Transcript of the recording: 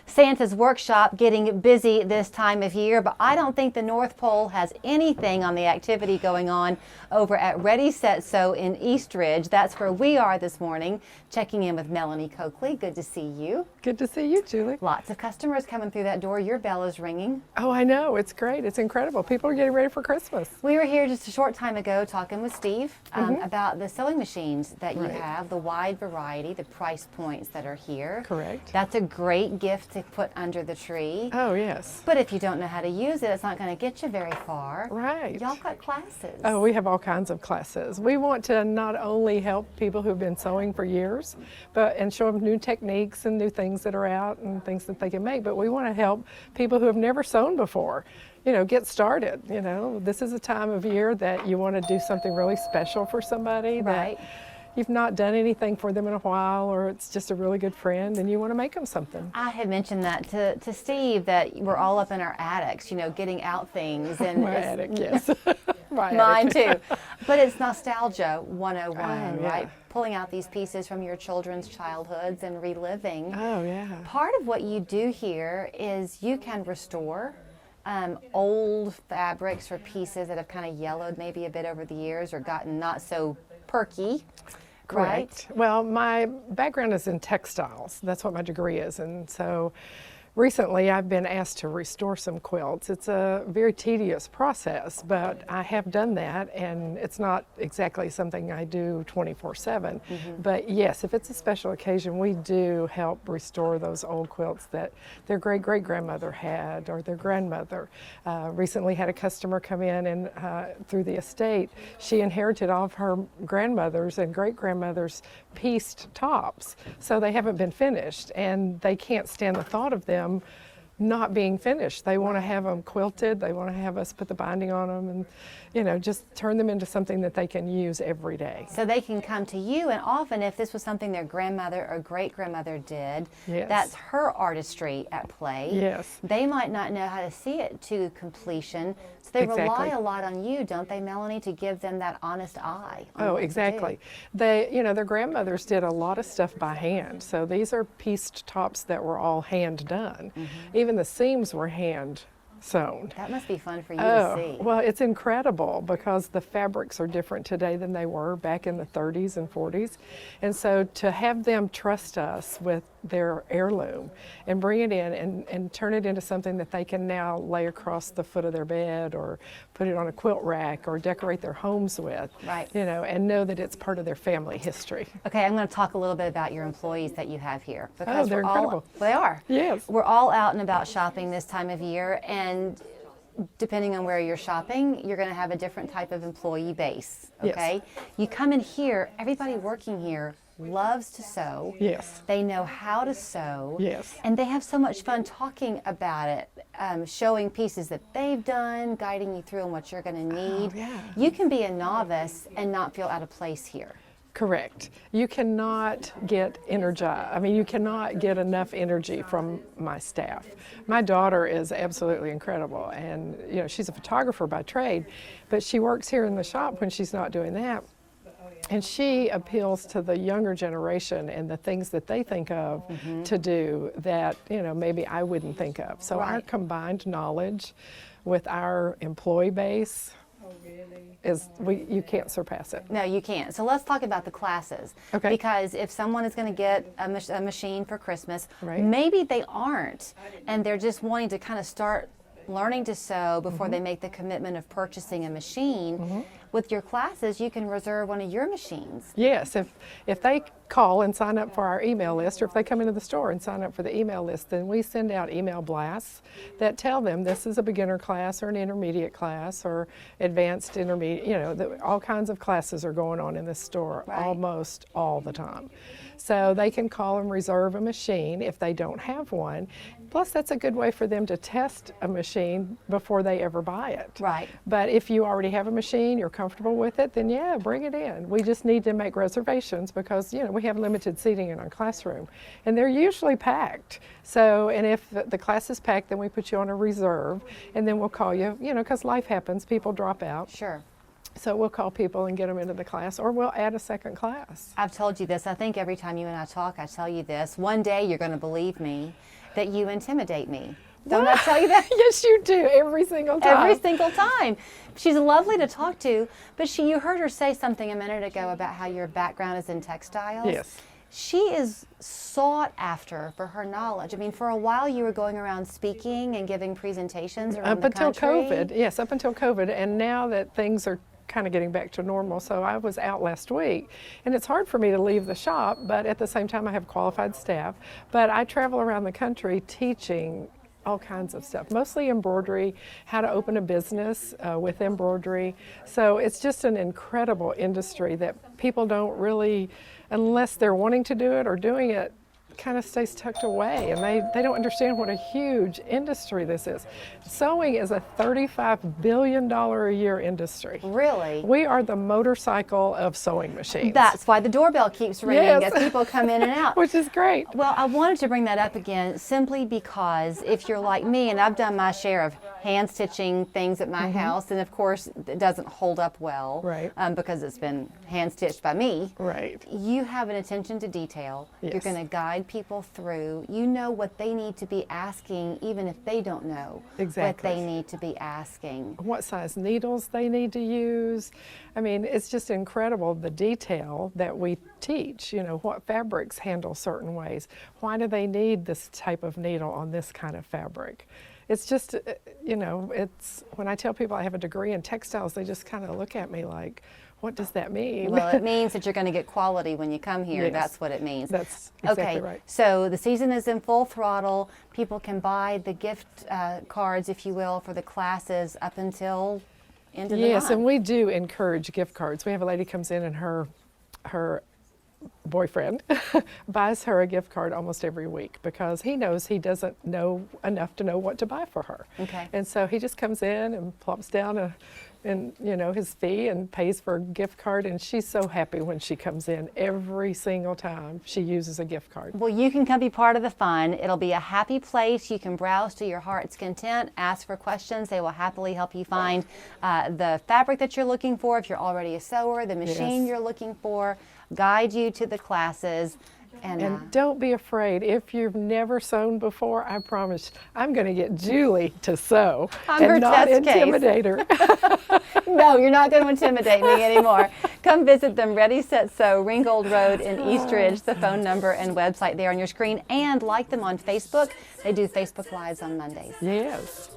Santa's Workshop getting busy this time of year, but I don't think the North Pole has anything on the activity going on over at Ready Set Sew in Eastridge. That's where we are this morning, checking in with Melanie Coakley. Good to see you. Good to see you, Julie. Lots of customers coming through that door. Your bell is ringing. Oh, I know. It's great. It's incredible. People are getting ready for Christmas. We were here just a short time ago talking with Steve about the sewing machines that you have, the wide variety, the price points that are here. Correct. That's a great gift to put under the tree. Oh, yes. But if you don't know how to use it, it's not going to get you very far. Right. Y'all got classes. Oh, we have all kinds of classes. We want to not only help people who've been sewing for years, and show them new techniques and new things that are out and things that they can make, but we want to help people who have never sewn before, get started. This is a time of year that you want to do something really special for somebody that you've not done anything for them in a while, or it's just a really good friend and you want to make them something. I had mentioned that to Steve, that we're all up in our attics, getting out things. And My attic, yes. Mine too. But it's nostalgia 101, yeah. right? Pulling out these pieces from your children's childhoods and reliving. Oh, yeah. Part of what you do here is you can restore old fabrics or pieces that have kind of yellowed maybe a bit over the years or gotten not so perky. Correct. Right? Well, my background is in textiles. That's what my degree is. And so recently I've been asked to restore some quilts. It's a very tedious process, but I have done that, and it's not exactly something I do 24/7. But yes, if it's a special occasion, we do help restore those old quilts that their great-great-grandmother had, or their grandmother. Recently had a customer come in, and through the estate, she inherited all of her grandmother's and great-grandmother's pieced tops. So they haven't been finished, and they can't stand the thought of them not being finished. They want to have them quilted. They want to have us put the binding on them and, just turn them into something that they can use every day. So they can come to you, and often if this was something their grandmother or great-grandmother did, that's her artistry at play. Yes. They might not know how to see it to completion, so they rely a lot on you, don't they, Melanie, to give them that honest eye on Oh, what to exactly. do. Their grandmothers did a lot of stuff by hand. So these are pieced tops that were all hand done. Even the seams were hand sewn. That must be fun for you to see. Well, it's incredible because the fabrics are different today than they were back in the 30s and 40s. And so to have them trust us with their heirloom and bring it in and turn it into something that they can now lay across the foot of their bed or put it on a quilt rack or decorate their homes with, and know that it's part of their family history. Okay, I'm going to talk a little bit about your employees that you have here. Because they're incredible. They are. Yes. We're all out and about shopping this time of year, and depending on where you're shopping, you're going to have a different type of employee base, okay? Yes. You come in here, everybody working here loves to sew. Yes. They know how to sew. Yes. And they have so much fun talking about it, showing pieces that they've done, guiding you through on what you're going to need. Oh, yeah. You can be a novice and not feel out of place here. Correct. You cannot get energized. I mean, you cannot get enough energy from my staff. My daughter is absolutely incredible, and she's a photographer by trade, but she works here in the shop when she's not doing that. And she appeals to the younger generation and the things that they think of to do that, maybe I wouldn't think of. So our combined knowledge with our employee base you can't surpass it. No, you can't. So let's talk about the classes. Okay. Because if someone is going to get a machine for Christmas, Right. maybe they aren't, and they're just wanting to kind of start learning to sew before they make the commitment of purchasing a machine. With your classes, you can reserve one of your machines. Yes, if they call and sign up for our email list, or if they come into the store and sign up for the email list, then we send out email blasts that tell them this is a beginner class or an intermediate class or advanced intermediate, all kinds of classes are going on in this store almost all the time. So they can call and reserve a machine if they don't have one. Plus, that's a good way for them to test a machine before they ever buy it. Right. But if you already have a machine, you're comfortable with it, then yeah, bring it in. We just need to make reservations because, we have limited seating in our classroom. And they're usually packed. So, and if the class is packed, then we put you on a reserve, and then we'll call you, because life happens, people drop out. Sure. So we'll call people and get them into the class, or we'll add a second class. I've told you this. I think every time you and I talk, I tell you this. One day you're going to believe me, that you intimidate me. Don't I tell you that? Yes, you do, every single time. Every single time. She's lovely to talk to, but you heard her say something a minute ago about how your background is in textiles. Yes. She is sought after for her knowledge. I mean, for a while you were going around speaking and giving presentations around the country. Up until COVID, yes, up until COVID, and now that things are kind of getting back to normal. So I was out last week, and it's hard for me to leave the shop, but at the same time I have qualified staff. But I travel around the country teaching all kinds of stuff, mostly embroidery, how to open a business with embroidery. So it's just an incredible industry that people don't really, unless they're wanting to do it or doing it, kind of stays tucked away, and they don't understand what a huge industry this is. Sewing is a $35 billion a year industry. Really? We are the motorcycle of sewing machines. That's why the doorbell keeps ringing Yes. as people come in and out. Which is great. Well, I wanted to bring that up again simply because if you're like me, and I've done my share of hand stitching things at my house, and of course it doesn't hold up well, Right. Because it's been hand stitched by me. Right. You have an attention to detail. You're Yes. going to guide people through. You know what they need to be asking, even if they don't know Exactly. what they need to be asking. What size needles they need to use. I mean, it's just incredible the detail that we teach. You know, what fabrics handle certain ways. Why do they need this type of needle on this kind of fabric? It's just, you know, it's when I tell people I have a degree in textiles, they just kind of look at me like, what does that mean? Well, it means that you're going to get quality when you come here. Yes. That's what it means. That's exactly okay, right. so the season is in full throttle. People can buy the gift cards, if you will, for the classes up until end of the Yes, month. and we do encourage gift cards. We have a lady comes in and her boyfriend buys her a gift card almost every week because he knows he doesn't know enough to know what to buy for her. Okay. And so he just comes in and plops down his fee and pays for a gift card, and she's so happy when she comes in every single time she uses a gift card. Well, you can come be part of the fun. It'll be a happy place. You can browse to your heart's content, ask for questions. They will happily help you find the fabric that you're looking for if you're already a sewer, the machine Yes. you're looking for, guide you to the classes. And don't be afraid. If you've never sewn before, I promise I'm going to get Julie to sew I'm her and not test case. intimidate her. No, you're not going to intimidate me anymore. Come visit them, Ready, Set, Sew, Ringgold Road in Eastridge. The phone number and website there on your screen. And like them on Facebook. They do Facebook Lives on Mondays. Yes.